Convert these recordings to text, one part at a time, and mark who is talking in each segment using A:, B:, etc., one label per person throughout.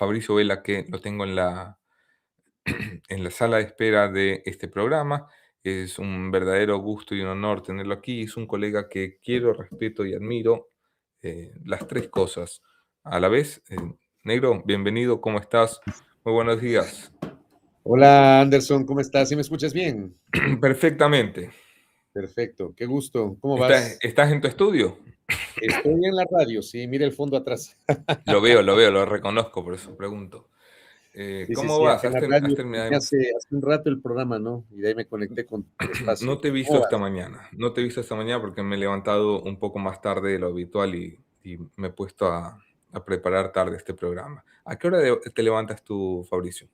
A: Fabricio Vela, que lo tengo en la sala de espera de este programa. Es un verdadero gusto y un honor tenerlo aquí. Es un colega que quiero, respeto y admiro, las tres cosas a la vez. Negro, bienvenido, ¿cómo estás? Muy buenos días.
B: Hola Anderson, ¿cómo estás? ¿Sí me escuchas bien?
A: Perfectamente.
B: Perfecto, qué gusto. ¿Cómo
A: ¿Estás,
B: vas?
A: estás en tu estudio?
B: Estoy en la radio, sí, mira el fondo atrás.
A: Lo reconozco, por eso pregunto.
B: Sí, sí,
A: ¿Cómo
B: sí,
A: vas?
B: acá en la
A: ¿Has
B: radio
A: terminado?
B: terminé hace un rato el programa, ¿no? Y de ahí me conecté con tu
A: No
B: espacio.
A: te he visto
B: ¿Cómo
A: esta
B: vas?
A: mañana. No te he visto esta mañana porque me he levantado un poco más tarde de lo habitual y me he puesto a preparar tarde este programa. ¿A qué hora te levantas tú, Fabricio?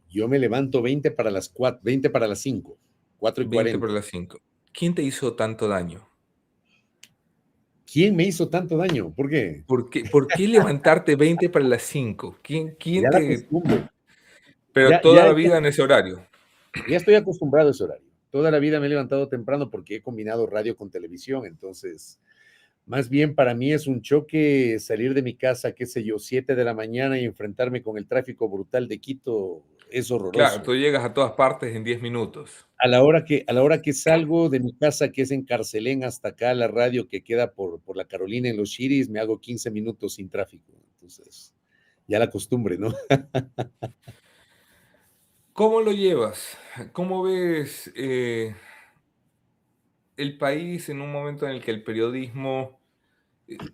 B: Yo me levanto 20 para las 4, 20 para las 5, 4 y
A: 20 por
B: 40.
A: las 5. ¿Quién te hizo tanto daño?
B: ¿Quién me hizo tanto daño? ¿Por qué?
A: ¿Por qué levantarte 20 para las 5? ¿Quién
B: Ya la
A: te...
B: costumbre.
A: Pero
B: Ya,
A: toda
B: ya,
A: la
B: ya,
A: vida en ese horario.
B: ya estoy acostumbrado a ese horario. Toda la vida me he levantado temprano porque he combinado radio con televisión, entonces más bien para mí es un choque salir de mi casa, qué sé yo, 7 de la mañana y enfrentarme con el tráfico brutal de Quito. Es
A: Claro,
B: horroroso.
A: tú llegas a todas partes en 10 minutos.
B: A la hora que salgo de mi casa, que es en Carcelén, hasta acá, la radio que queda por la Carolina en Los Chiris, me hago 15 minutos sin tráfico. Entonces, ya la costumbre, ¿no?
A: ¿Cómo lo llevas? ¿Cómo ves el país en un momento en el que el periodismo,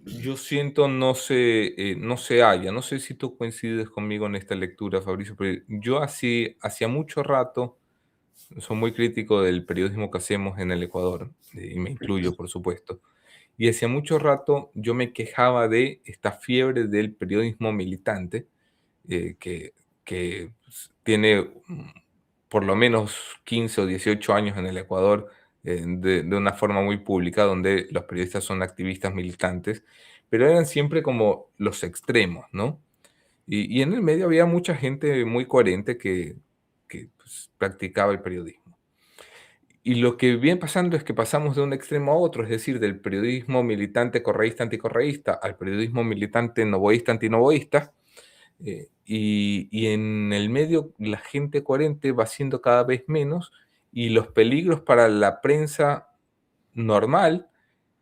A: yo siento, no se halla? No sé si tú coincides conmigo en esta lectura, Fabricio, pero yo así, hacía mucho rato, soy muy crítico del periodismo que hacemos en el Ecuador, y me incluyo, por supuesto. Y hacía mucho rato yo me quejaba de esta fiebre del periodismo militante, que tiene por lo menos 15 o 18 años en el Ecuador, de una forma muy pública, donde los periodistas son activistas militantes, pero eran siempre como los extremos, ¿no? Y en el medio había mucha gente muy coherente que pues, practicaba el periodismo. Y lo que viene pasando es que pasamos de un extremo a otro, es decir, del periodismo militante correísta anticorreísta al periodismo militante novoísta antinovoísta, y en el medio la gente coherente va siendo cada vez menos y los peligros para la prensa normal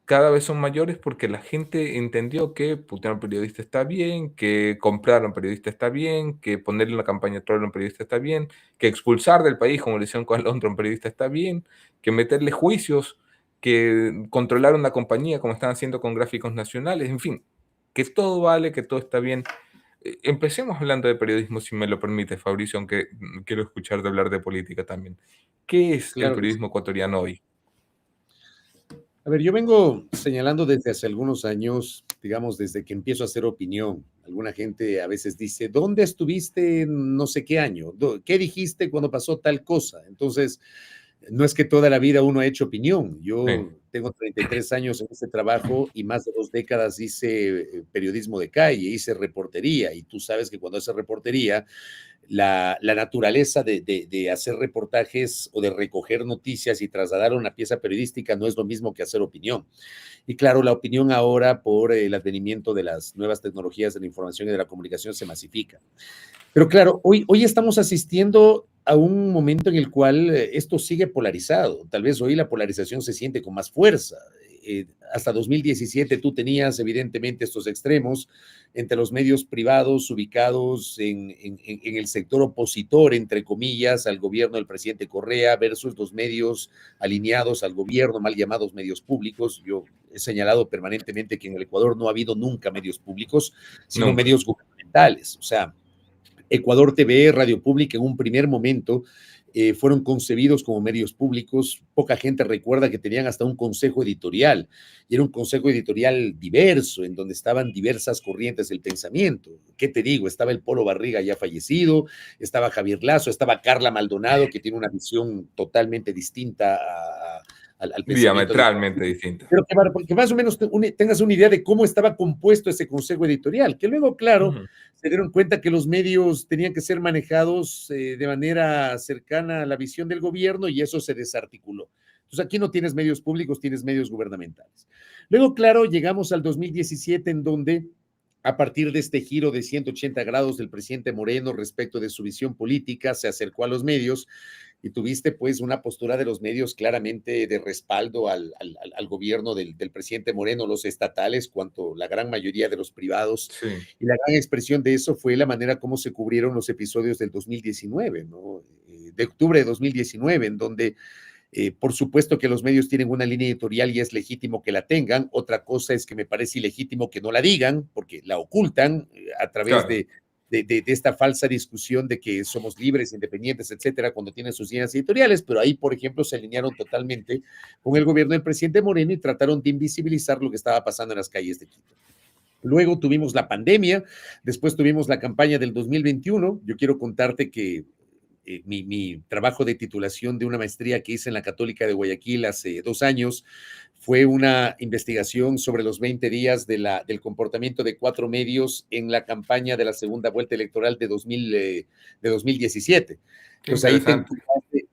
A: cada vez son mayores porque la gente entendió que putear a un periodista está bien, que comprar a un periodista está bien, que ponerle una campaña de troll a un periodista está bien, que expulsar del país, como le hicieron con Alondra, a un periodista está bien, que meterle juicios, que controlar una compañía como están haciendo con Gráficos Nacionales, en fin, que todo vale, que todo está bien. Empecemos hablando de periodismo, si me lo permite, Fabricio, aunque quiero escuchar de hablar de política también. ¿Qué es el
B: Claro que sí.
A: periodismo ecuatoriano hoy?
B: A ver, yo vengo señalando desde hace algunos años, digamos, desde que empiezo a hacer opinión. Alguna gente a veces dice, ¿dónde estuviste en no sé qué año? ¿Qué dijiste cuando pasó tal cosa? Entonces, no es que toda la vida uno ha hecho opinión.
A: Sí,
B: Yo tengo 33 años en este trabajo y más de 2 décadas hice periodismo de calle, hice reportería y tú sabes que cuando haces reportería la naturaleza de hacer reportajes o de recoger noticias y trasladar una pieza periodística no es lo mismo que hacer opinión. Y claro, la opinión ahora por el advenimiento de las nuevas tecnologías de la información y de la comunicación se masifica. Pero claro, hoy estamos asistiendo a un momento en el cual esto sigue polarizado. Tal vez hoy la polarización se siente con más fuerza. Hasta 2017 tú tenías evidentemente estos extremos entre los medios privados ubicados en el sector opositor, entre comillas, al gobierno del presidente Correa versus los medios alineados al gobierno, mal llamados medios públicos. Yo he señalado permanentemente que en el Ecuador no ha habido nunca medios públicos, sino
A: nunca.
B: medios gubernamentales. O sea, Ecuador TV, Radio Pública, en un primer momento fueron concebidos como medios públicos. Poca gente recuerda que tenían hasta un consejo editorial, y era un consejo editorial diverso, en donde estaban diversas corrientes del pensamiento. ¿Qué te digo? Estaba el Polo Barriga ya fallecido, estaba Javier Lazo, estaba Carla Maldonado, que tiene una visión totalmente distinta al pensamiento de
A: Diametralmente distinta.
B: pero que más o menos tengas una idea de cómo estaba compuesto ese consejo editorial, que luego, claro,
A: Ujú.
B: se dieron cuenta que los medios tenían que ser manejados de manera cercana a la visión del gobierno y eso se desarticuló. Entonces aquí no tienes medios públicos, tienes medios gubernamentales. Luego, claro, llegamos al 2017 en donde A partir de este giro de 180 grados del presidente Moreno respecto de su visión política, se acercó a los medios y tuviste pues una postura de los medios claramente de respaldo al gobierno del presidente Moreno, los estatales, cuanto la gran mayoría de los privados.
A: Sí,
B: Y la gran expresión de eso fue la manera como se cubrieron los episodios del 2019, ¿no? De octubre de 2019, en donde por supuesto que los medios tienen una línea editorial y es legítimo que la tengan. Otra cosa es que me parece ilegítimo que no la digan, porque la ocultan a través
A: claro.
B: de esta falsa discusión de que somos libres, independientes, etcétera, cuando tienen sus líneas editoriales. Pero ahí, por ejemplo, se alinearon totalmente con el gobierno del presidente Moreno y trataron de invisibilizar lo que estaba pasando en las calles de Quito. Luego tuvimos la pandemia, después tuvimos la campaña del 2021. Yo quiero contarte que mi trabajo de titulación de una maestría que hice en la Católica de Guayaquil hace 2 años fue una investigación sobre los 20 días del comportamiento de 4 medios en la campaña de la segunda vuelta electoral de 2017.
A: Qué
B: Entonces
A: interesante.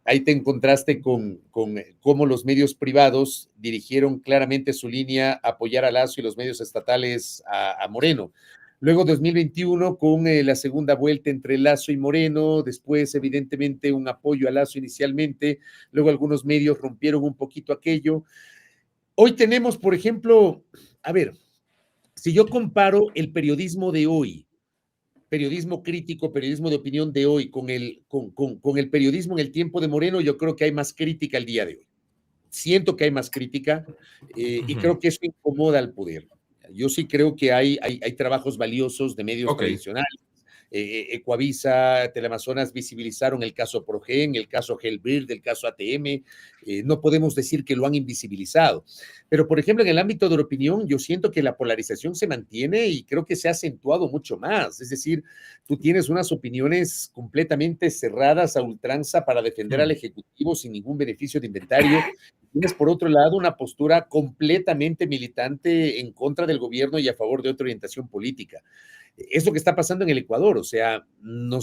B: ahí te encontraste con cómo los medios privados dirigieron claramente su línea a apoyar a Lazo y los medios estatales a Moreno. Luego 2021 con la segunda vuelta entre Lazo y Moreno, después evidentemente un apoyo a Lazo inicialmente, luego algunos medios rompieron un poquito aquello. Hoy tenemos, por ejemplo, a ver, si yo comparo el periodismo de hoy, periodismo crítico, periodismo de opinión de hoy con el periodismo en el tiempo de Moreno, yo creo que hay más crítica el día de hoy. Siento que hay más crítica y
A: Ujú.
B: creo que eso incomoda al poder. Yo sí creo que hay trabajos valiosos de medios
A: Ok.
B: tradicionales. Ecuavisa, Teleamazonas visibilizaron el caso Progen, el caso Hellbird, el caso ATM. No podemos decir que lo han invisibilizado. Pero, por ejemplo, en el ámbito de la opinión, yo siento que la polarización se mantiene y creo que se ha acentuado mucho más. Es decir, tú tienes unas opiniones completamente cerradas a ultranza para defender al
A: Mm.
B: Ejecutivo sin ningún beneficio de inventario. Tienes, por otro lado, una postura completamente militante en contra del gobierno y a favor de otra orientación política. Es lo que está pasando en el Ecuador, o sea, no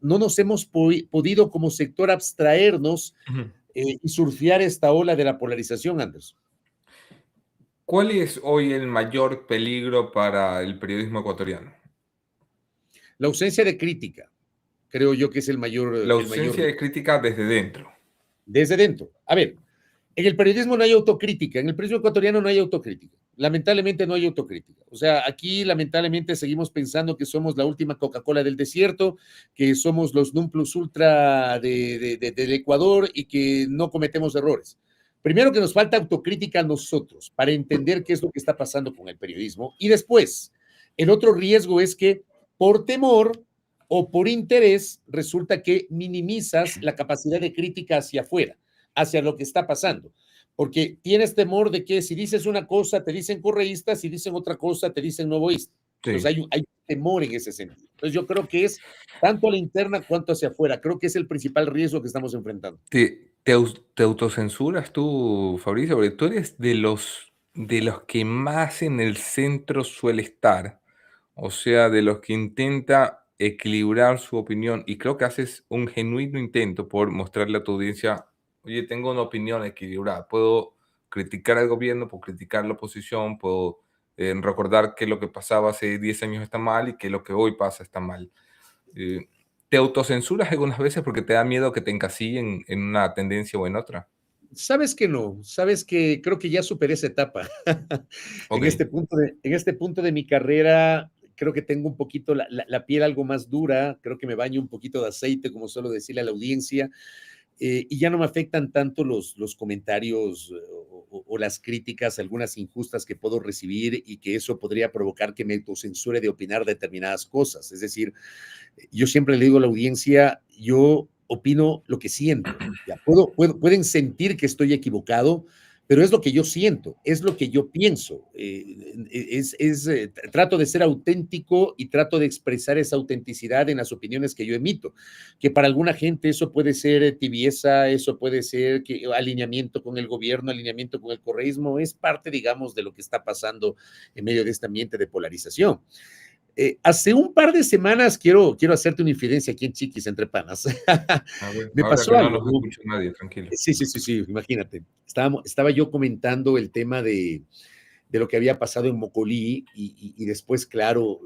B: nos hemos podido como sector abstraernos
A: Ujú.
B: y surfear esta ola de la polarización, Anderson.
A: ¿Cuál es hoy el mayor peligro para el periodismo ecuatoriano?
B: La ausencia de crítica, creo yo que es
A: La
B: el mayor
A: ausencia de crítica desde dentro.
B: desde dentro. A ver, en el periodismo no hay autocrítica, en el periodismo ecuatoriano no hay autocrítica. Lamentablemente no hay autocrítica. O sea, aquí lamentablemente seguimos pensando que somos la última Coca-Cola del desierto, que somos los non plus ultra del Ecuador y que no cometemos errores. Primero que nos falta autocrítica a nosotros para entender qué es lo que está pasando con el periodismo. Y después, el otro riesgo es que por temor o por interés resulta que minimizas la capacidad de crítica hacia afuera, hacia lo que está pasando. Porque tienes temor de que si dices una cosa te dicen correísta, si dicen otra cosa te dicen novoísta. Entonces
A: Sí.
B: hay un temor en ese sentido. Entonces yo creo que es tanto a la interna cuanto hacia afuera. Creo que es el principal riesgo que estamos enfrentando.
A: ¿Te autocensuras tú, Fabricio? Porque tú eres de los que más en el centro suele estar, o sea, de los que intenta equilibrar su opinión, y creo que haces un genuino intento por mostrarle a tu audiencia, oye, tengo una opinión equilibrada, puedo criticar al gobierno, puedo criticar la oposición, puedo recordar que lo que pasaba hace 10 años está mal y que lo que hoy pasa está mal. Eh, ¿Te autocensuras algunas veces porque te da miedo que te encasillen en una tendencia o en otra?
B: Sabes que no, sabes que creo que ya superé esa etapa.
A: Ok.
B: En este punto de mi carrera, creo que tengo un poquito la piel algo más dura, creo que me baño un poquito de aceite, como suelo decirle a la audiencia, y ya no me afectan tanto los comentarios o las críticas, algunas injustas que puedo recibir y que eso podría provocar que me autocensure de opinar determinadas cosas. Es decir, yo siempre le digo a la audiencia, yo opino lo que siento. Ya pueden sentir que estoy equivocado, pero es lo que yo siento, es lo que yo pienso. Trato de ser auténtico y trato de expresar esa autenticidad en las opiniones que yo emito, que para alguna gente eso puede ser tibieza, eso puede ser alineamiento con el gobierno, alineamiento con el correísmo, es parte, digamos, de lo que está pasando en medio de este ambiente de polarización. Hace un par de semanas quiero hacerte una infidencia aquí en Chiquis, entre panas.
A: A ver,
B: Me
A: ahora
B: pasó
A: que no
B: algo,
A: nos
B: ¿no?
A: escucha nadie, tranquilo.
B: Sí, imagínate. Estaba yo comentando el tema de de lo que había pasado en Mocolí y después, claro,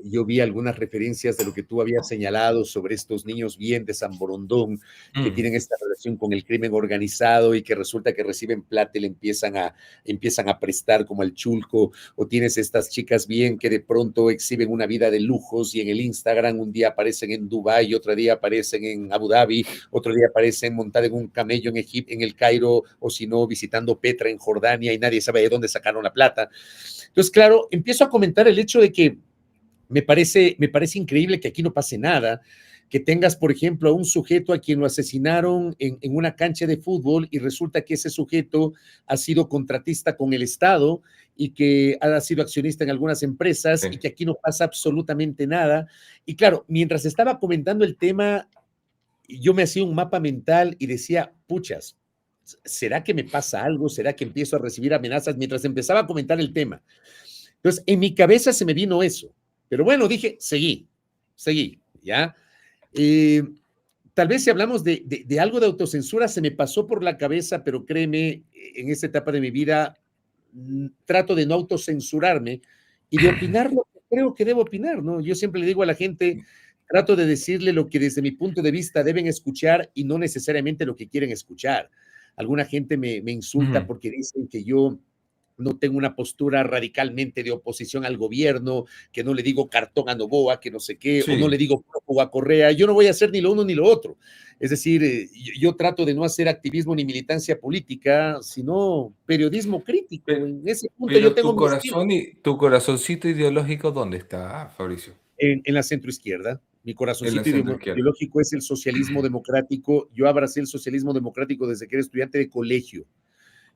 B: yo vi algunas referencias de lo que tú habías señalado sobre estos niños bien de San Borondón que
A: Mm,
B: tienen esta relación con el crimen organizado y que resulta que reciben plata y le empiezan a prestar como al chulco, o tienes estas chicas bien que de pronto exhiben una vida de lujos y en el Instagram un día aparecen en Dubái, otro día aparecen en Abu Dhabi, otro día aparecen montados en un camello en Egipto, en el Cairo, o si no, visitando Petra en Jordania y nadie sabe de dónde sacaron la plata. Entonces, claro, empiezo a comentar el hecho de que me parece increíble que aquí no pase nada, que tengas, por ejemplo, a un sujeto a quien lo asesinaron en una cancha de fútbol y resulta que ese sujeto ha sido contratista con el Estado y que ha sido accionista en algunas empresas y
A: sí.
B: que aquí no pasa absolutamente nada. Y claro, mientras estaba comentando el tema, yo me hacía un mapa mental y decía, puchas, ¿será que me pasa algo? ¿Será que empiezo a recibir amenazas? Mientras empezaba a comentar el tema. Entonces, en mi cabeza se me vino eso. Pero bueno, dije, seguí, ¿ya? Eh, Tal vez si hablamos de algo de autocensura, se me pasó por la cabeza, pero créeme, en esta etapa de mi vida trato de no autocensurarme y de opinar lo que creo que debo opinar, ¿no? Yo siempre le digo a la gente, trato de decirle lo que desde mi punto de vista deben escuchar y no necesariamente lo que quieren escuchar. Alguna gente me insulta
A: Ujú,
B: porque dicen que yo no tengo una postura radicalmente de oposición al gobierno, que no le digo cartón a Novoa, que no sé qué, o no le
A: sí.
B: digo prófugo a Correa. Yo no voy a hacer ni lo uno ni lo otro. Es decir, yo trato de no hacer activismo ni militancia política, sino periodismo crítico.
A: Pe-
B: En ese punto yo
A: Pero
B: tengo
A: tu
B: mi estilo.
A: corazón y tu corazoncito ideológico, ¿dónde está, Fabricio?
B: En la centroizquierda. Mi
A: En la
B: corazoncito
A: centro izquierda.
B: ideológico es el socialismo democrático. Yo abracé el socialismo democrático desde que era estudiante de colegio.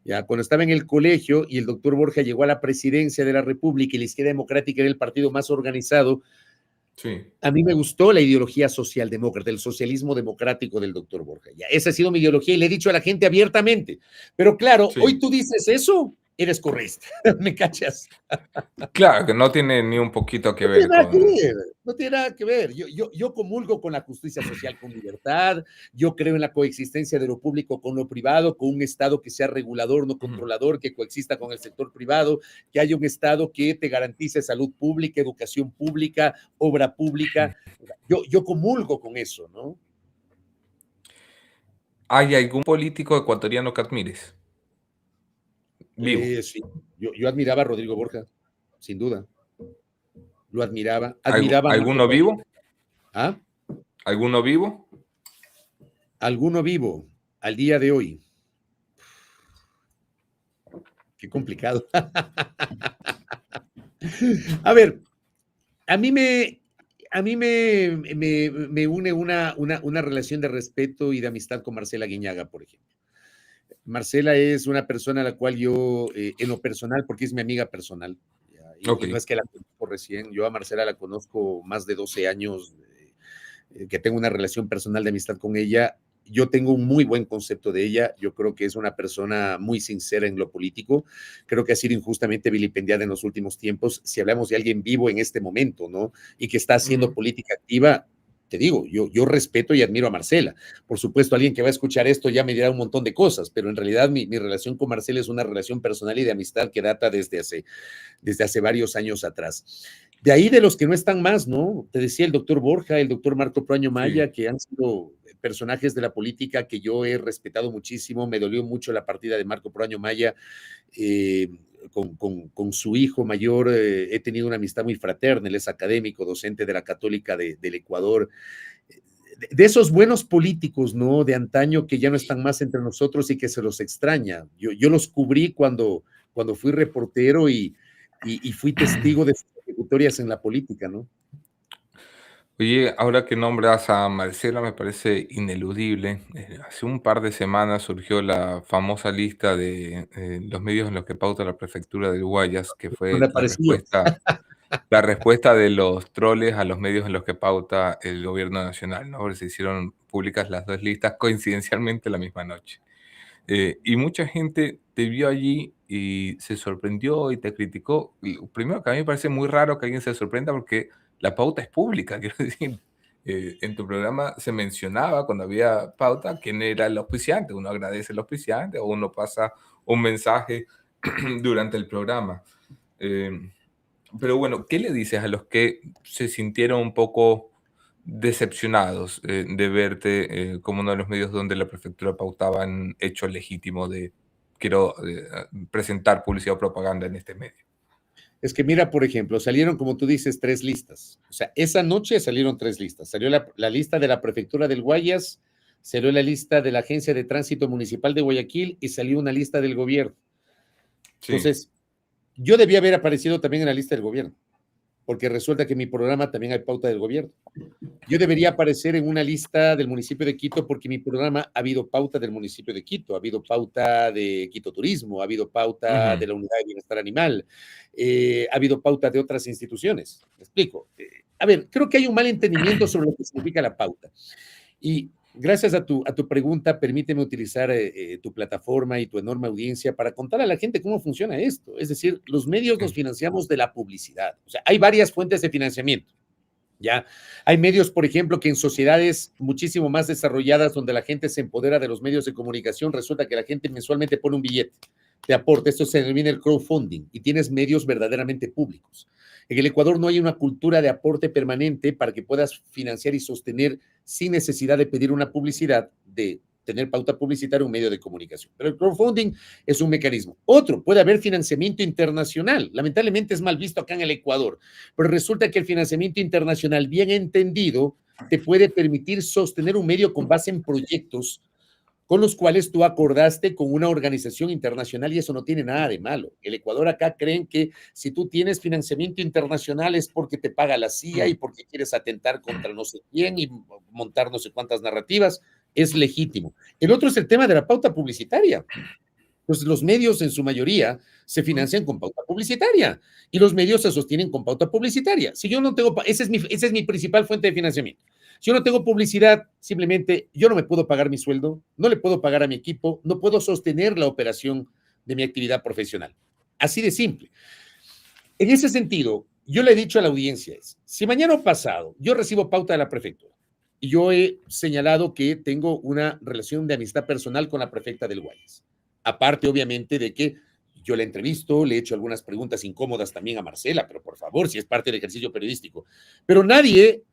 B: Ya, cuando estaba en el colegio y el doctor Borja llegó a la presidencia de la República y la izquierda democrática era el partido más organizado,
A: Sí,
B: a mí me gustó la ideología socialdemócrata, el socialismo democrático del doctor Borja. Ya, esa ha sido mi ideología y le he dicho a la gente abiertamente. Pero claro, hoy
A: sí.
B: tú dices eso, eres correísta, ¿me cachas?
A: Claro, que no tiene ni un poquito que
B: No tiene
A: ver
B: nada que
A: con...
B: ver, no tiene nada que ver. Yo comulgo con la justicia social con libertad, yo creo en la coexistencia de lo público con lo privado, con un Estado que sea regulador, no
A: Ujú.
B: controlador, que coexista con el sector privado, que haya un Estado que te garantice salud pública, educación pública, obra pública. Yo comulgo con eso, ¿no?
A: ¿Hay algún político ecuatoriano que admires? Vivo.
B: Sí, yo admiraba a Rodrigo Borja, sin duda, lo admiraba, admiraba a Marco
A: ¿Alguno
B: Antonio.
A: vivo?
B: ¿Ah?
A: ¿Alguno vivo?
B: ¿Alguno vivo al día de hoy? Qué complicado. A ver, a mí me, me une una relación de respeto y de amistad con Marcela Guiñaga, por ejemplo. Marcela es una persona a la cual yo, en lo personal, porque es mi amiga personal,
A: Ok.
B: y no es que la conozco recién, yo a Marcela la conozco más de 12 años, que tengo una relación personal de amistad con ella. Yo tengo un muy buen concepto de ella. Yo creo que es una persona muy sincera en lo político. Creo que ha sido injustamente vilipendiada en los últimos tiempos. Si hablamos de alguien vivo en este momento, ¿no? Y que está haciendo
A: Ujú.
B: política activa, te digo, yo respeto y admiro a Marcela. Por supuesto, alguien que va a escuchar esto ya me dirá un montón de cosas, pero en realidad mi relación con Marcela es una relación personal y de amistad que data desde hace varios años atrás. De ahí de los que no están más, ¿no? Te decía el doctor Borja, el doctor Marco Proaño
A: Sí.
B: Maya, que han sido personajes de la política que yo he respetado muchísimo. Me dolió mucho la partida de Marco Proaño Maya. eh, con su hijo mayor he tenido una amistad muy fraterna, él es académico, docente de la Católica del Ecuador, de esos buenos políticos, ¿no? De antaño que ya no están más entre nosotros y que se los extraña. Yo los cubrí cuando fui reportero y fui testigo de sus ejecutorias en la política, ¿no?
A: Oye, ahora que nombras a Marcela, me parece ineludible. Hace un par de semanas surgió la famosa lista de los medios en los que pauta la prefectura del Guayas, que
B: Donde
A: fue
B: apareció.
A: la respuesta de los troles a los medios en los que pauta el gobierno nacional, ¿no? Porque se hicieron públicas las dos listas coincidencialmente la misma noche. Y mucha gente te vio allí y se sorprendió y te criticó. Y primero que a mí me parece muy raro que alguien se sorprenda porque la pauta es pública, quiero decir. En tu programa se mencionaba cuando había pauta quién era el auspiciante. Uno agradece al auspiciante o uno pasa un mensaje durante el programa. Eh, pero bueno, ¿qué le dices a los que se sintieron un poco decepcionados de verte como uno de los medios donde la prefectura pautaba en hecho legítimo de quiero presentar publicidad o propaganda en este medio?
B: Es que mira, por ejemplo, salieron, como tú dices, 3 listas. O sea, esa noche salieron 3 listas. Salió la lista de la prefectura del Guayas, salió la lista de la Agencia de Tránsito Municipal de Guayaquil y salió una lista del gobierno.
A: Sí.
B: Entonces, yo debía haber aparecido también en la lista del gobierno, porque resulta que en mi programa también hay pauta del gobierno. Yo debería aparecer en una lista del municipio de Quito porque en mi programa ha habido pauta del municipio de Quito, ha habido pauta de Quito Turismo, ha habido pauta
A: Ujú.
B: de la Unidad de Bienestar Animal, ha habido pauta de otras instituciones. ¿Me explico? A ver, creo que hay un mal entendimiento sobre lo que significa la pauta. Y gracias a tu pregunta, permíteme utilizar tu plataforma y tu enorme audiencia para contar a la gente cómo funciona esto. Es decir, los medios nos
A: Sí.
B: financiamos de la publicidad. O sea, hay varias fuentes de financiamiento. Ya hay medios, por ejemplo, que en sociedades muchísimo más desarrolladas donde la gente se empodera de los medios de comunicación, resulta que la gente mensualmente pone un billete de aporte. Esto se denomina el crowdfunding y tienes medios verdaderamente públicos. En el Ecuador no hay una cultura de aporte permanente para que puedas financiar y sostener sin necesidad de pedir una publicidad, de tener pauta publicitaria un medio de comunicación. Pero el crowdfunding es un mecanismo. Otro, puede haber financiamiento internacional. Lamentablemente es mal visto acá en el Ecuador, pero resulta que el financiamiento internacional, bien entendido, te puede permitir sostener un medio con base en proyectos con los cuales tú acordaste con una organización internacional y eso no tiene nada de malo. El Ecuador acá creen que si tú tienes financiamiento internacional es porque te paga la CIA y porque quieres atentar contra no sé quién y montar no sé cuántas narrativas. Es legítimo. El otro es el tema de la pauta publicitaria. Entonces, los medios en su mayoría se financian con pauta publicitaria y los medios se sostienen con pauta publicitaria. Si yo no tengo, esa es mi principal fuente de financiamiento. Si yo no tengo publicidad, simplemente yo no me puedo pagar mi sueldo, no le puedo pagar a mi equipo, no puedo sostener la operación de mi actividad profesional. Así de simple. En ese sentido, yo le he dicho a la audiencia, si mañana o pasado yo recibo pauta de la prefectura y yo he señalado que tengo una relación de amistad personal con la prefecta del Guayas, aparte obviamente de que yo le entrevisto, le he hecho algunas preguntas incómodas también a Marcela, pero por favor, si es parte del ejercicio periodístico. Pero nadie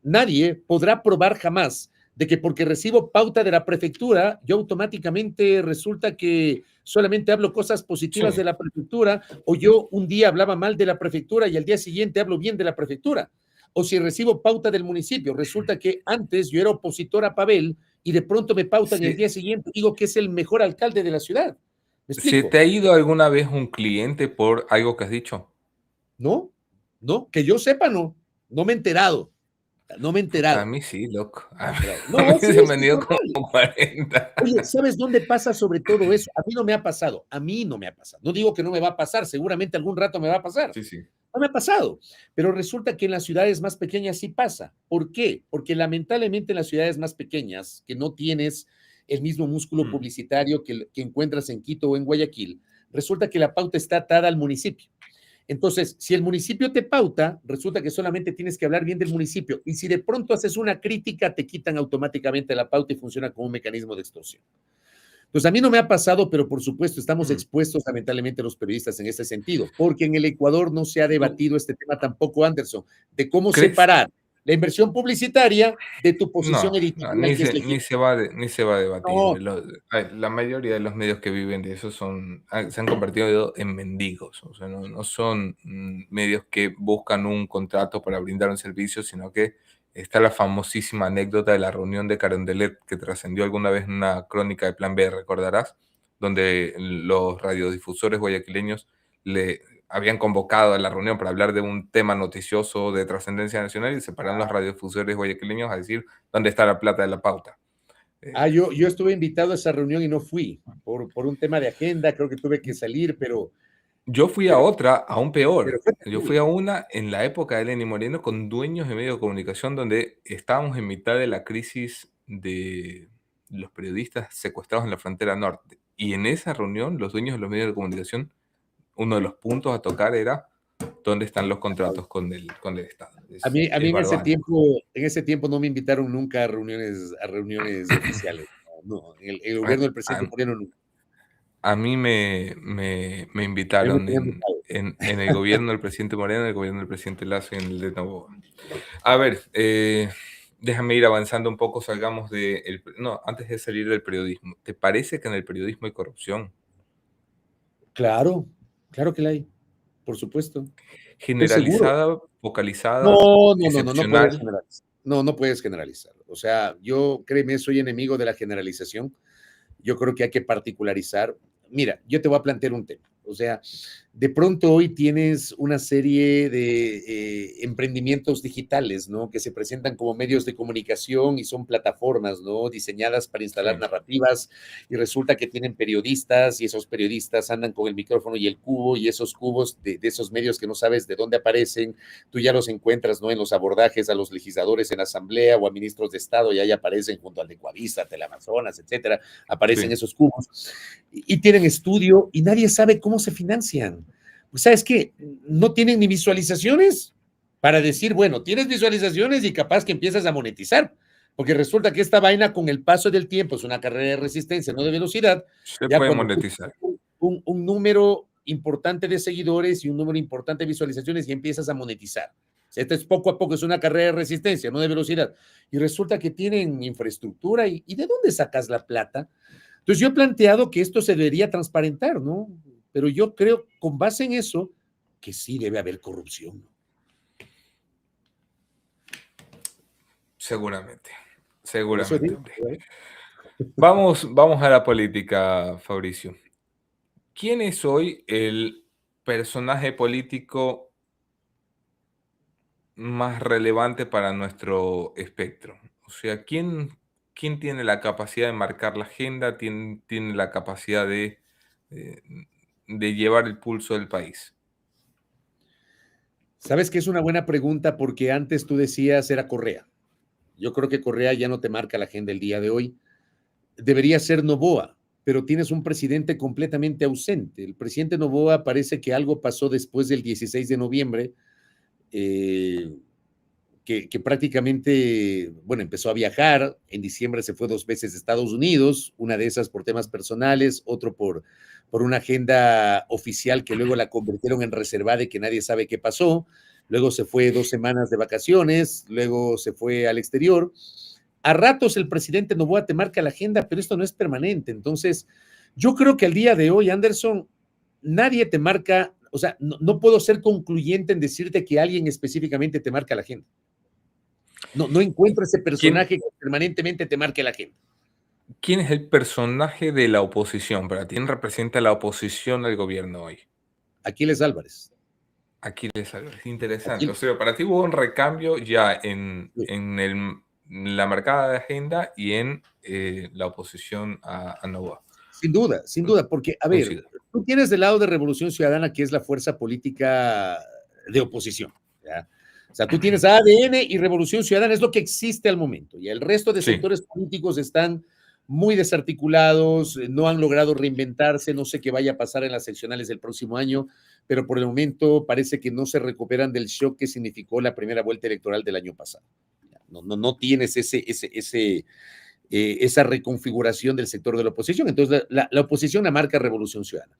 B: podrá probar jamás de que porque recibo pauta de la prefectura, yo automáticamente resulta que solamente hablo cosas positivas
A: Sí.
B: de la prefectura, o yo un día hablaba mal de la prefectura y al día siguiente hablo bien de la prefectura. O si recibo pauta del municipio, resulta que antes yo era opositor a Pavel y de pronto me pautan el
A: ¿Se,
B: día siguiente y digo que es el mejor alcalde de la ciudad. ¿Me
A: ¿Se
B: explico?
A: te ha ido alguna vez un cliente por algo que has dicho?
B: No, no, que yo sepa, no. No me he enterado. No me he
A: Puta, a
B: enterado.
A: mí sí, loco.
B: No me he enterado.
A: A mí
B: No, sí,
A: se me
B: es
A: han
B: que es
A: ido
B: normal.
A: como 40.
B: Oye, ¿sabes dónde pasa sobre todo eso? A mí no me ha pasado. A mí no me ha pasado. No digo que no me va a pasar. Seguramente algún rato me va a pasar.
A: Sí, sí.
B: No me ha pasado. Pero resulta que en las ciudades más pequeñas sí pasa. ¿Por qué? Porque lamentablemente en las ciudades más pequeñas, que no tienes el mismo músculo
A: Mm.
B: publicitario que encuentras en Quito o en Guayaquil, resulta que la pauta está atada al municipio. Entonces, si el municipio te pauta, resulta que solamente tienes que hablar bien del municipio. Y si de pronto haces una crítica, te quitan automáticamente la pauta y funciona como un mecanismo de extorsión. Entonces, a mí no me ha pasado, pero por supuesto estamos
A: Mm.
B: expuestos lamentablemente los periodistas en ese sentido, porque en el Ecuador no se ha
A: ¿Tú
B: debatido este tema tampoco, Anderson, de cómo
A: crees?
B: separar la inversión publicitaria de tu posición
A: No, no,
B: editorial, que es legítima.
A: ni se va a debatir.
B: No,
A: La mayoría de los medios que viven de eso se han convertido en mendigos. O sea, no son medios que buscan un contrato para brindar un servicio, sino que está la famosísima anécdota de la reunión de Carondelet que trascendió alguna vez en una crónica de Plan B, recordarás, donde los radiodifusores guayaquileños le habían convocado a la reunión para hablar de un tema noticioso de trascendencia nacional y se pararon los radiodifusores guayaquileños a decir dónde está la plata de la pauta.
B: yo estuve invitado a esa reunión y no fui por un tema de agenda, creo que tuve que salir,
A: Yo fui a
B: pero,
A: otra, aún
B: pero
A: peor.
B: fue
A: Yo fui a
B: terrible.
A: una en la época de Lenín Moreno con dueños de medios de comunicación donde estábamos en mitad de la crisis de los periodistas secuestrados en la frontera norte. Y en esa reunión, los dueños de los medios de comunicación, uno de los puntos a tocar era dónde están los contratos con el Estado.
B: A mí
A: Es barbárico.
B: en ese tiempo no me invitaron nunca a reuniones oficiales. No, no, el gobierno del presidente Moreno nunca.
A: A mí me
B: A mí me
A: invitaron
B: tenían invitado.
A: en el gobierno del presidente Moreno, en el gobierno del presidente Lasso y en el de Noboa. A ver, déjame ir avanzando un poco, salgamos de... No, antes de salir del periodismo. ¿Te parece que en el periodismo hay corrupción?
B: Claro, claro que la hay, por supuesto. Estoy seguro.
A: Generalizada, focalizada,
B: No, no, no, no, no puedes
A: excepcional.
B: generalizar. No, no puedes generalizar. O sea, yo, créeme, soy enemigo de la generalización. Yo creo que hay que particularizar. Mira, yo te voy a plantear un tema. O sea, de pronto hoy tienes una serie de emprendimientos digitales, ¿no? Que se presentan como medios de comunicación y son plataformas, ¿no? Diseñadas para instalar
A: Sí,
B: narrativas y resulta que tienen periodistas y esos periodistas andan con el micrófono y el cubo y esos cubos de esos medios que no sabes de dónde aparecen, tú ya los encuentras, ¿no? En los abordajes a los legisladores en asamblea o a ministros de Estado y ahí aparecen junto al de Coavisa, Teleamazonas, etcétera, aparecen
A: sí.
B: esos cubos y tienen estudio y nadie sabe cómo se financian. Pues, ¿sabes qué? No tienen ni visualizaciones para decir, bueno, tienes visualizaciones y capaz que empiezas a monetizar, porque resulta que esta vaina con el paso del tiempo es una carrera de resistencia, no de velocidad,
A: Se
B: ya
A: puede
B: cuando tú
A: monetizar.
B: un número importante de seguidores y un número importante de visualizaciones y empiezas a monetizar. Esto es poco a poco, es una carrera de resistencia, no de velocidad. Y resulta que tienen infraestructura y ¿de dónde sacas la plata? Entonces yo he planteado que esto se debería transparentar, ¿no? Pero yo creo, con base en eso, que sí debe haber corrupción.
A: Seguramente.
B: Por eso
A: Seguramente,
B: digo,
A: hombre.
B: ¿eh?
A: Vamos a la política, Fabricio. ¿Quién es hoy el personaje político más relevante para nuestro espectro? O sea, ¿quién tiene la capacidad de marcar la agenda? ¿Quién tiene la capacidad eh, de llevar el pulso del país?
B: Sabes que es una buena pregunta porque antes tú decías era Correa. Yo creo que Correa ya no te marca la agenda el día de hoy. Debería ser Noboa, pero tienes un presidente completamente ausente. El presidente Noboa parece que algo pasó después del 16 de noviembre, eh, que prácticamente, bueno, empezó a viajar, en diciembre se fue 2 veces a Estados Unidos, una de esas por temas personales, otro por una agenda oficial que luego la convirtieron en reservada y que nadie sabe qué pasó, luego se fue 2 semanas de vacaciones, luego se fue al exterior. A ratos el presidente Noboa te marca la agenda, pero esto no es permanente. Entonces, yo creo que al día de hoy, Anderson, nadie te marca, o sea, no, no puedo ser concluyente en decirte que alguien específicamente te marca la agenda. No, no encuentro ese
A: ¿Quién,
B: personaje que permanentemente te marque la agenda.
A: quién es el personaje de la oposición para ti? ¿Quién representa la oposición al gobierno hoy?
B: Aquiles Álvarez.
A: Aquiles Álvarez, interesante. O
B: Aquiles,
A: sea, para ti hubo un recambio ya
B: sí,
A: en la marcada de agenda y en la oposición a Novoa.
B: sin duda, porque, a ver,
A: Coincido.
B: tú tienes del lado de Revolución Ciudadana, que es la fuerza política de oposición, ¿ya? O sea, tú tienes ADN y Revolución Ciudadana, es lo que existe al momento, y el resto de
A: Sí,
B: sectores políticos están muy desarticulados, no han logrado reinventarse, no sé qué vaya a pasar en las seccionales del próximo año, pero por el momento parece que no se recuperan del shock que significó la primera vuelta electoral del año pasado. No, no, no tienes esa reconfiguración del sector de la oposición. Entonces, la oposición la marca Revolución Ciudadana.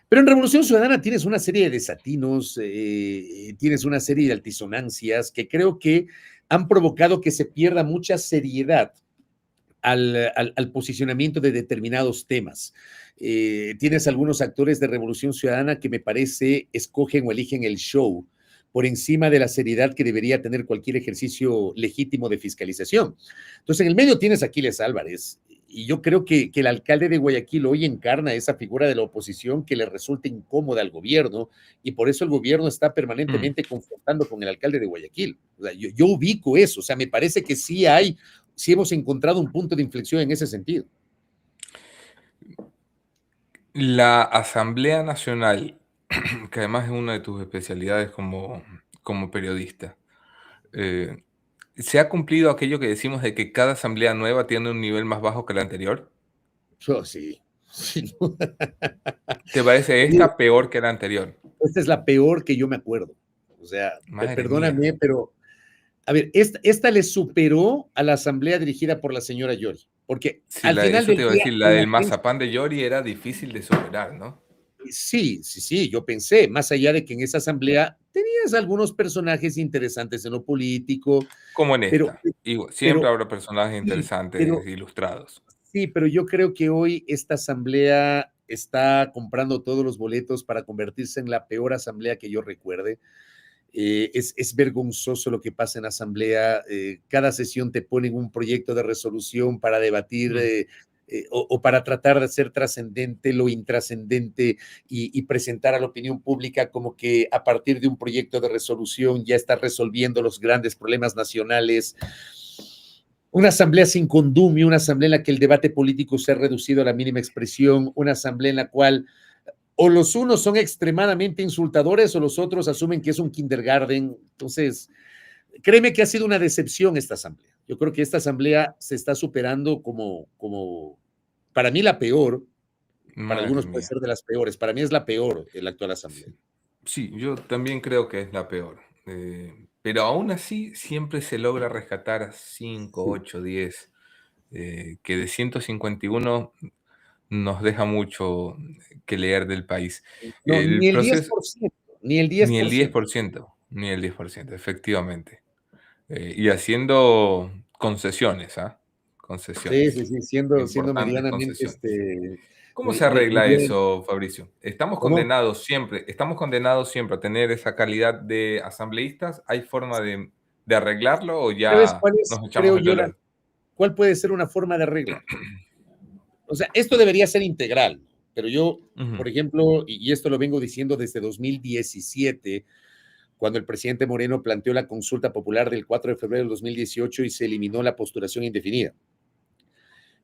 B: Pero en Revolución Ciudadana tienes una serie de desatinos, tienes una serie de altisonancias que creo que han provocado que se pierda mucha seriedad al posicionamiento de determinados temas. Tienes algunos actores de Revolución Ciudadana que me parece escogen o eligen el show por encima de la seriedad que debería tener cualquier ejercicio legítimo de fiscalización. Entonces, en el medio tienes a Aquiles Álvarez, y yo creo que el alcalde de Guayaquil hoy encarna esa figura de la oposición que le resulta incómoda al gobierno, y por eso el gobierno está
A: mm.
B: permanentemente confrontando con el alcalde de Guayaquil. O sea, yo ubico eso, o sea, me parece que sí hemos encontrado un punto de inflexión en ese sentido.
A: La Asamblea Nacional, que además es una de tus especialidades como periodista, eh, ¿se ha cumplido aquello que decimos de que cada asamblea nueva tiene un nivel más bajo que la anterior?
B: Oh, sí, sin duda.
A: ¿Te parece esta peor que la anterior?
B: Esta es la peor que yo me acuerdo. O sea,
A: Madre mía.
B: perdóname, pero a ver, esta le superó a la asamblea dirigida por la señora Yori. porque
A: Sí,
B: al final
A: eso te
B: del
A: iba a
B: día
A: decir, la
B: en la
A: del
B: prensa,
A: mazapán de Yori era difícil de superar, ¿no?
B: sí, sí, sí, yo pensé, más allá de que en esa asamblea tenías algunos personajes interesantes en lo político,
A: Como en
B: pero,
A: esta. Igual, siempre
B: pero,
A: habrá personajes
B: sí,
A: interesantes,
B: pero
A: ilustrados.
B: sí, pero yo creo que hoy esta asamblea está comprando todos los boletos para convertirse en la peor asamblea que yo recuerde. Es vergonzoso lo que pasa en asamblea. Cada sesión te ponen un proyecto de resolución para debatir
A: Mm.
B: o para tratar de hacer trascendente lo intrascendente y presentar a la opinión pública como que a partir de un proyecto de resolución ya está resolviendo los grandes problemas nacionales. Una asamblea sin condumio, una asamblea en la que el debate político se ha reducido a la mínima expresión, una asamblea en la cual o los unos son extremadamente insultadores o los otros asumen que es un kindergarten. Entonces, créeme que ha sido una decepción esta asamblea. Yo creo que esta asamblea se está superando como para mí la peor, para
A: Madre
B: algunos puede
A: mía.
B: ser de las peores, para mí es la peor la actual asamblea.
A: Sí. Sí, yo también creo que es la peor. Pero aún así siempre se logra rescatar 5,
B: Sí.
A: 8, 10, que de 151 nos deja mucho que leer del país.
B: No,
A: El
B: ni el diez
A: proceso,
B: por ciento, ni el diez
A: ni
B: por
A: el diez
B: ciento.
A: por ciento, ni el 10%, efectivamente. Y haciendo concesiones, ¿ah?
B: Sí,
A: Concesiones,
B: sí, sí, siendo
A: importantes
B: medianamente,
A: concesiones. ¿Cómo se arregla
B: median,
A: eso, Fabricio?
B: ¿cómo?
A: Estamos condenados siempre a tener esa calidad de asambleístas. ¿Hay forma de arreglarlo o
B: ¿Sabes
A: ya
B: cuál es,
A: nos echamos
B: creo
A: el
B: yo,
A: dolor?
B: cuál puede ser una forma de arreglar? O sea, esto debería ser integral, pero yo,
A: Ujú,
B: por ejemplo, y esto lo vengo diciendo desde 2017, cuando el presidente Moreno planteó la consulta popular del 4 de febrero del 2018 y se eliminó la postulación indefinida.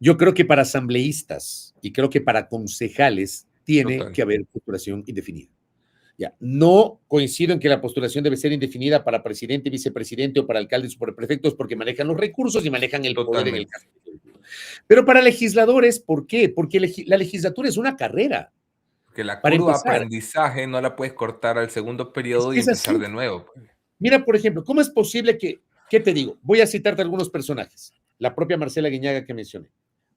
B: Yo creo que para asambleístas y creo que para concejales tiene
A: total,
B: que haber postulación indefinida. Ya, no coincido en que la postulación debe ser indefinida para presidente, vicepresidente o para alcaldes o prefectos porque manejan los recursos y manejan el poder en el
A: totalmente.
B: caso. Pero para legisladores, ¿por qué? Porque la legislatura es una carrera,
A: Que la
B: para
A: curva de
B: empezar.
A: aprendizaje no la puedes cortar al segundo
B: Es
A: periodo
B: que
A: y
B: es
A: empezar
B: así.
A: de nuevo, pues.
B: Mira, por ejemplo, ¿cómo es posible que, qué te digo? Voy a citarte algunos personajes. La propia Marcela Guiñaga que mencioné,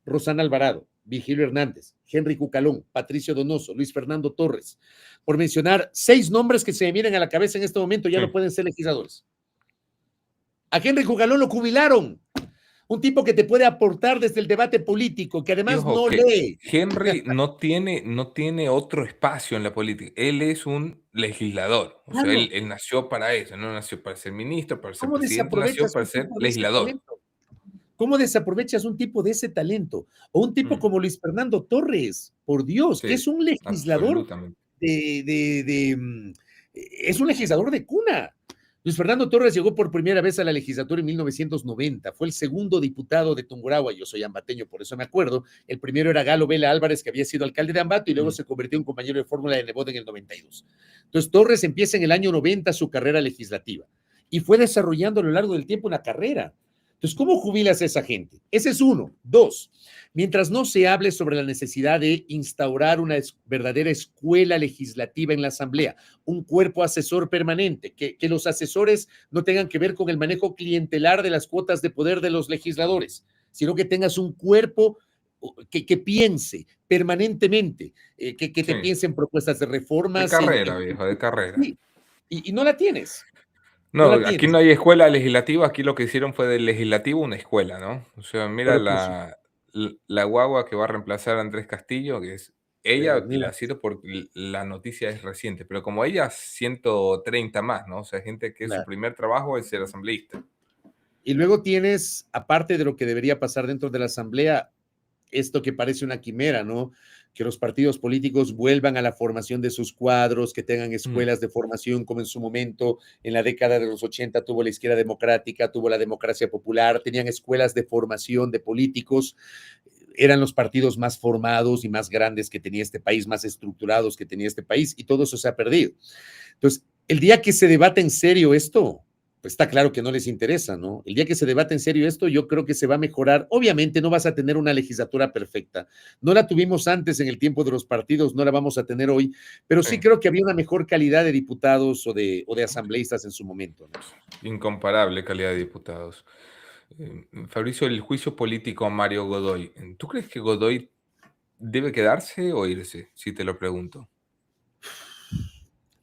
B: Rosana Alvarado, Vigilio Hernández, Henry Cucalón, Patricio Donoso, Luis Fernando Torres, por mencionar 6 nombres que se me vienen a la cabeza en este momento, ya
A: Sí.
B: no pueden ser legisladores. A Henry Cucalón lo jubilaron, un tipo que te puede aportar desde el debate político, que
A: Y
B: además
A: ojo,
B: no
A: que
B: lee.
A: Henry no tiene otro espacio en la política. Él es un legislador. O sea, él,
B: Claro,
A: él nació para eso. No nació para ser ministro, para ser
B: ¿cómo
A: presidente, nació
B: desaprovechas
A: para
B: un
A: ser
B: tipo de ese
A: legislador.
B: talento? ¿Cómo desaprovechas un tipo de ese talento? O un tipo
A: Mm,
B: como Luis Fernando Torres, por Dios, que
A: sí,
B: es un legislador
A: absolutamente.
B: es un legislador de cuna. Luis Fernando Torres llegó por primera vez a la legislatura en 1990, fue el segundo diputado de Tungurahua, yo soy ambateño, por eso me acuerdo, el primero era Galo Vela Álvarez, que había sido alcalde de Ambato y luego
A: Mm,
B: se convirtió en compañero de fórmula de Nebot en el 92. Entonces Torres empieza en el año 90 su carrera legislativa y fue desarrollando a lo largo del tiempo una carrera. Entonces, ¿cómo jubilas a esa gente? Ese es uno. Dos, mientras no se hable sobre la necesidad de instaurar una verdadera escuela legislativa en la Asamblea, un cuerpo asesor permanente, que los asesores no tengan que ver con el manejo clientelar de las cuotas de poder de los legisladores, sino que tengas un cuerpo que piense permanentemente, que
A: sí,
B: te piense en propuestas de
A: de
B: reformas,
A: carrera, viejo, de carrera.
B: sí, y no la tienes, no
A: No,
B: la
A: aquí
B: tienes.
A: no hay escuela legislativa, aquí lo que hicieron fue del legislativo una escuela, ¿no? O sea, mira
B: Pero por
A: la guagua que va a reemplazar a Andrés Castillo, que es ella,
B: mira,
A: la cito porque la noticia es reciente, pero como ella, 130 más, ¿no? O sea, gente que su
B: claro.
A: primer trabajo es ser asambleísta.
B: Y luego tienes, aparte de lo que debería pasar dentro de la Asamblea, esto que parece una quimera, ¿no? Que los partidos políticos vuelvan a la formación de sus cuadros, que tengan
A: Mm,
B: escuelas de formación como en su momento, en la década de los 80 tuvo la izquierda democrática, tuvo la democracia popular, tenían escuelas de formación de políticos, eran los partidos más formados y más grandes que tenía este país, más estructurados que tenía este país, y todo eso se ha perdido. Entonces, el día que se debate en serio esto, pues está claro que no les interesa, ¿no? El día que se debate en serio esto, yo creo que se va a mejorar. Obviamente no vas a tener una legislatura perfecta. No la tuvimos antes en el tiempo de los partidos, no la vamos a tener hoy, pero sí
A: sí,
B: creo que había una mejor calidad de diputados o de asambleístas en su momento, ¿no?
A: incomparable calidad de diputados. Fabricio, el juicio político a Mario Godoy. ¿Tú crees que Godoy debe quedarse o irse? Si te lo pregunto.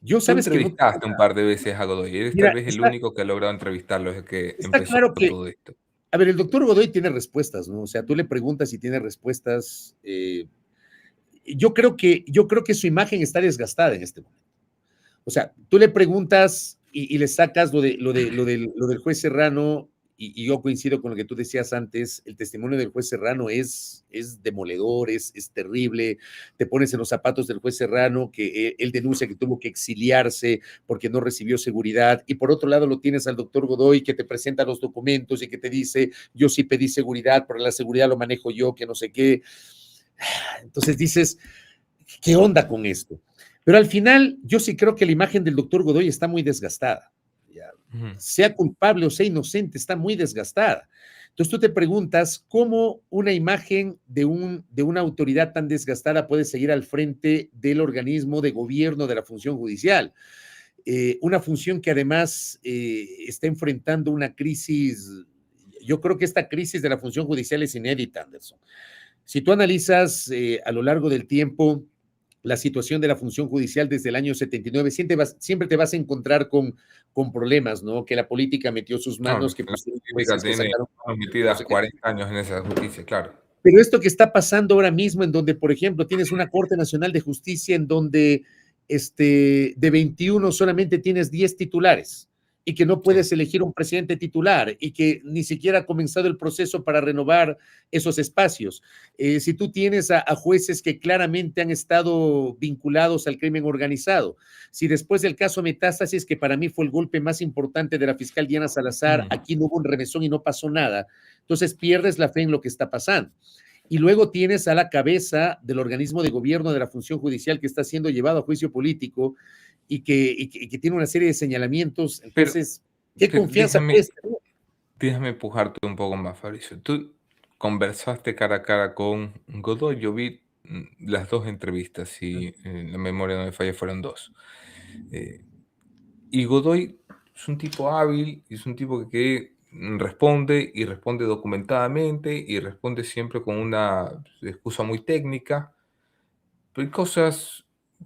B: Yo
A: Tú
B: sabes que no tengo
A: entrevistaste un par de veces a Godoy. Eres tal
B: mira,
A: vez el único que ha logrado entrevistarlo desde que
B: está
A: empezó
B: claro que,
A: todo esto.
B: a ver, el doctor Godoy tiene respuestas, ¿no? O sea, tú le preguntas y tiene respuestas. Yo creo que su imagen está desgastada en este momento. O sea, tú le preguntas y le sacas lo del juez Serrano, y yo coincido con lo que tú decías antes, el testimonio del juez Serrano es demoledor, es terrible. Te pones en los zapatos del juez Serrano, que él denuncia que tuvo que exiliarse porque no recibió seguridad, y por otro lado lo tienes al doctor Godoy, que te presenta los documentos y que te dice, yo sí pedí seguridad, pero la seguridad lo manejo yo, que no sé qué. Entonces dices, ¿qué onda con esto? Pero al final, yo sí creo que la imagen del doctor Godoy está muy desgastada. Ya,
A: Ujú.
B: sea culpable o sea inocente, está muy desgastada. Entonces tú te preguntas cómo una imagen de una autoridad tan desgastada puede seguir al frente del organismo de gobierno de la función judicial. Una función que además está enfrentando una crisis. Yo creo que esta crisis de la función judicial es inédita, Anderson. Si tú analizas a lo largo del tiempo la situación de la función judicial desde el año 79, siempre te vas a encontrar con problemas, ¿no? Que la política metió sus
A: No,
B: manos, que
A: la
B: pusieron
A: política
B: jueces que
A: tiene
B: sacaron, que no
A: metidas
B: sé qué.
A: 40 años en esa justicia, claro.
B: Pero esto que está pasando ahora mismo, en donde, por ejemplo, tienes una Corte Nacional de Justicia en donde de 21 solamente tienes 10 titulares y que no
A: Sí.
B: puedes elegir un presidente titular y que ni siquiera ha comenzado el proceso para renovar esos espacios. Si tú tienes a jueces que claramente han estado vinculados al crimen organizado, si después del caso Metástasis, que para mí fue el golpe más importante de la fiscal Diana Salazar,
A: Mm.
B: aquí no hubo un remesón y no pasó nada, entonces pierdes la fe en lo que está pasando. Y luego tienes a la cabeza del organismo de gobierno de la función judicial que está siendo llevado a juicio político y que tiene una serie de señalamientos.
A: Pero,
B: Entonces, ¿qué
A: pero
B: confianza puedes tener?
A: déjame empujarte un poco más, Fabricio. Tú conversaste cara a cara con Godoy. Yo vi las dos entrevistas, si la memoria no me falla, fueron dos. Eh, y Godoy es un tipo hábil, es un tipo que responde y responde documentadamente y responde siempre con una excusa muy técnica. Pero hay cosas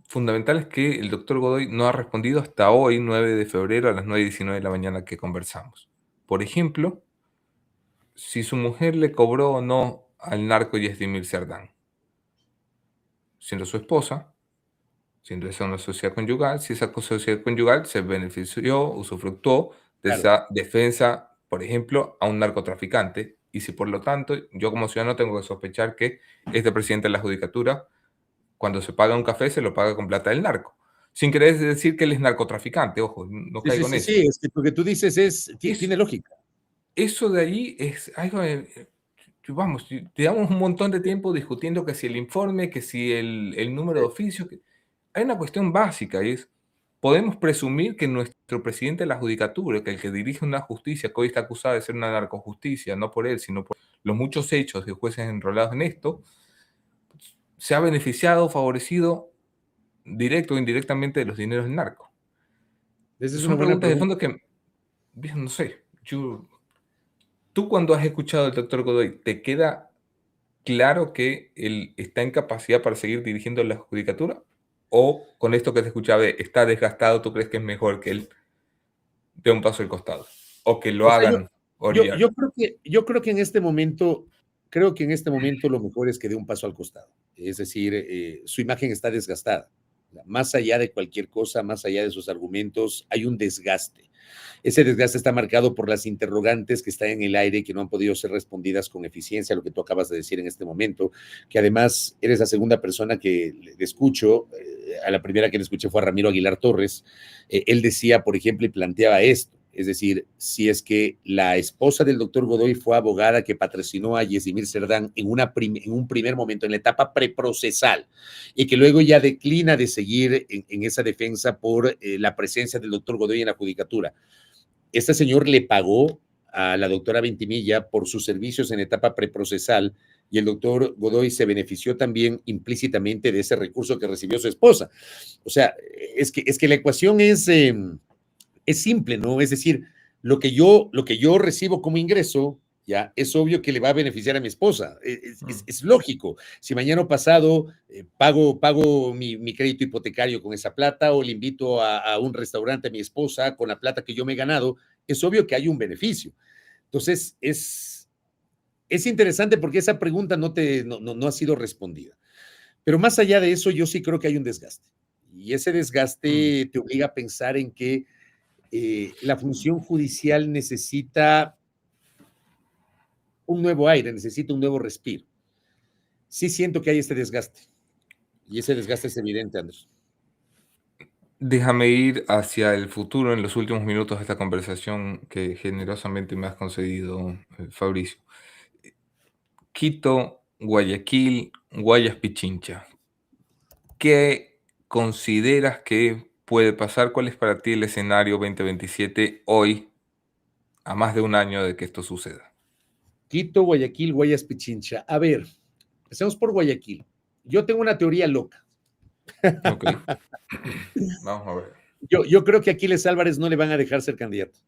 A: fundamentales que el doctor Godoy no ha respondido hasta hoy, 9 de febrero, a las 9:19 de la mañana que conversamos. Por ejemplo, si su mujer le cobró o no al narco Yasdimir Cerdán, siendo su esposa, siendo esa una sociedad conyugal, si esa sociedad conyugal se benefició, usufructuó de
B: Claro.
A: esa defensa, por ejemplo, a un narcotraficante, y si por lo tanto yo como ciudadano tengo que sospechar que este presidente de la judicatura, cuando se paga un café, se lo paga con plata del narco. Sin querer decir que él es narcotraficante, ojo, no
B: Sí, sí,
A: caigo en
B: sí,
A: eso.
B: sí, es que lo que tú dices tiene lógica.
A: Eso de ahí es algo, vamos, llevamos un montón de tiempo discutiendo que si el informe, que si el número de oficio, hay una cuestión básica, y es, podemos presumir que nuestro presidente de la judicatura, que el que dirige una justicia que hoy está acusada de ser una narcojusticia, no por él, sino por los muchos hechos de jueces enrolados en esto, se ha beneficiado, favorecido, directo o indirectamente de los dineros del narco.
B: Esa es una
A: Son
B: buena
A: preguntas de
B: pregunta.
A: fondo que, no sé, tú cuando has escuchado al doctor Godoy, ¿te queda claro que él está en capacidad para seguir dirigiendo la judicatura? ¿O con esto que te escuchaba de está desgastado, tú crees que es mejor que él dé un paso al costado? ¿O que lo
B: O sea, yo,
A: hagan
B: yo,
A: orillar?
B: yo creo que en este momento, lo mejor es que dé un paso al costado. Es decir, su imagen está desgastada. Más allá de cualquier cosa, más allá de sus argumentos, hay un desgaste. Ese desgaste está marcado por las interrogantes que están en el aire y que no han podido ser respondidas con eficiencia, lo que tú acabas de decir en este momento, que además eres la segunda persona que le escucho. A la primera que le escuché fue a Ramiro Aguilar Torres. Él decía, por ejemplo, y planteaba esto. Es decir, si es que la esposa del doctor Godoy fue abogada que patrocinó a Yesimir Cerdán en un primer momento, en la etapa preprocesal, y que luego ya declina de seguir en esa defensa por la presencia del doctor Godoy en la judicatura. Este señor le pagó a la doctora Ventimilla por sus servicios en etapa preprocesal, y el doctor Godoy se benefició también implícitamente de ese recurso que recibió su esposa. O sea, es que la ecuación es simple, ¿no? Es decir, lo que yo recibo como ingreso ¿ya? Es obvio que le va a beneficiar a mi esposa,
A: Mm.
B: es lógico. Si mañana pasado pago mi crédito hipotecario con esa plata o le invito a un restaurante a mi esposa con la plata que yo me he ganado, es obvio que hay un beneficio. Entonces, es interesante porque esa pregunta no ha sido respondida. Pero más allá de eso, yo sí creo que hay un desgaste. Y ese
A: Mm.
B: desgaste te obliga a pensar en que la función judicial necesita un nuevo aire, necesita un nuevo respiro. Sí siento que hay este desgaste. Y ese desgaste es evidente, Andrés.
A: Déjame ir hacia el futuro en los últimos minutos de esta conversación que generosamente me has concedido, Fabricio. Quito, Guayaquil, Guayas Pichincha. ¿Qué consideras que puede pasar? ¿Cuál es para ti el escenario 2027 hoy, a más de un año de que esto suceda?
B: Quito, Guayaquil, Guayas Pichincha. A ver, empecemos por Guayaquil. Yo tengo una teoría loca.
A: Ok, vamos a ver.
B: Yo creo que a Aquiles Álvarez no le van a dejar ser candidato.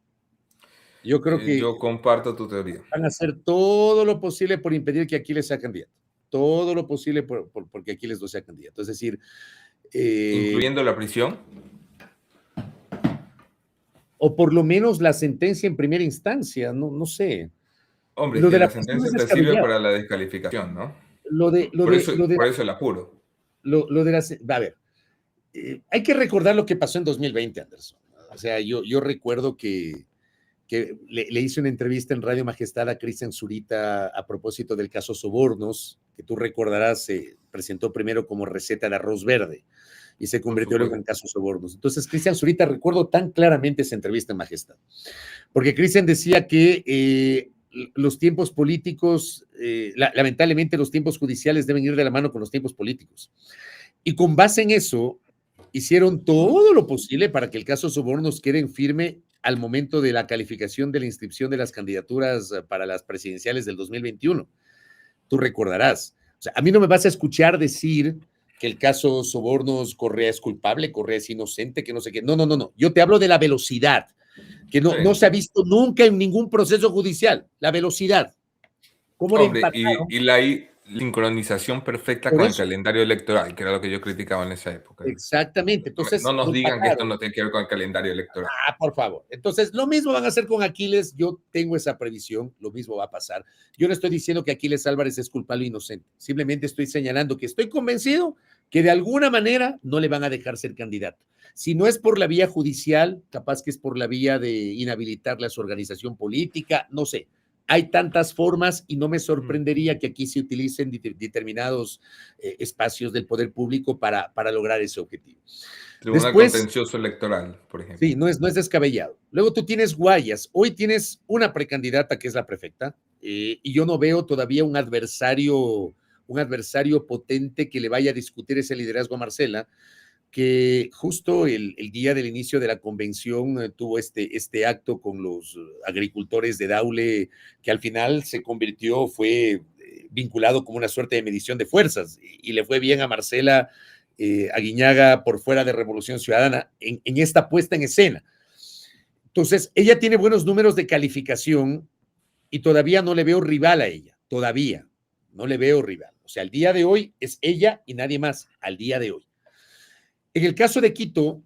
B: Yo creo que
A: Yo comparto tu teoría,
B: van a hacer todo lo posible por impedir que Aquiles sea candidato. Todo lo posible porque Aquiles no sea candidato. Es decir, eh,
A: incluyendo la prisión.
B: o por lo menos la sentencia en primera instancia, no sé.
A: Hombre, es
B: Lo
A: que
B: de la
A: la
B: prisión es
A: sentencia te sirve
B: descabellado.
A: para la descalificación, ¿no?
B: Lo de, lo
A: Por
B: de,
A: eso,
B: lo de,
A: por eso el apuro.
B: lo de la, a ver, hay que recordar lo que pasó en 2020, Anderson. O sea, yo recuerdo que le hice una entrevista en Radio Majestad a Cristian Zurita a propósito del caso Sobornos, que tú recordarás, se presentó primero como receta de arroz verde y se
A: Por
B: convirtió luego en
A: supuesto.
B: caso Sobornos. Entonces, Cristian Zurita, recuerdo tan claramente esa entrevista en Majestad, porque Cristian decía que los tiempos políticos, lamentablemente los tiempos judiciales deben ir de la mano con los tiempos políticos. Y con base en eso, hicieron todo lo posible para que el caso Sobornos quede en firme al momento de la calificación de la inscripción de las candidaturas para las presidenciales del 2021. Tú recordarás. O sea, a mí no me vas a escuchar decir que el caso Sobornos, Correa es culpable, Correa es inocente, que no sé qué. No. Yo te hablo de la velocidad, que no
A: Sí.
B: se ha visto nunca en ningún proceso judicial. La velocidad. ¿Cómo le
A: Hombre,
B: empataron?
A: y la sincronización perfecta
B: Por
A: con el
B: eso.
A: calendario electoral, que era lo que yo criticaba en esa época.
B: Exactamente.
A: No
B: Entonces,
A: nos
B: lo
A: digan que esto
B: empataron.
A: no tiene que ver con el calendario electoral.
B: Por favor. Entonces, lo mismo van a hacer con Aquiles. Yo tengo esa previsión. Lo mismo va a pasar. Yo no estoy diciendo que Aquiles Álvarez es culpable o inocente. Simplemente estoy señalando que estoy convencido que de alguna manera no le van a dejar ser candidato. Si no es por la vía judicial, capaz que es por la vía de inhabilitarle a su organización política, no sé. Hay tantas formas y no me sorprendería que aquí se utilicen determinados espacios del poder público para lograr ese objetivo.
A: Tribunal
B: Después,
A: Contencioso Electoral, por ejemplo.
B: sí, no es descabellado. Luego tú tienes Guayas. Hoy tienes una precandidata que es la prefecta, y yo no veo todavía un adversario potente que le vaya a discutir ese liderazgo a Marcela, que justo el día del inicio de la convención tuvo este acto con los agricultores de Daule, que al final fue vinculado como una suerte de medición de fuerzas, y le fue bien a Marcela Aguiñaga por fuera de Revolución Ciudadana en esta puesta en escena. Entonces, ella tiene buenos números de calificación y todavía no le veo rival a ella, todavía no le veo rival. O sea, al día de hoy es ella y nadie más, al día de hoy. En el caso de Quito,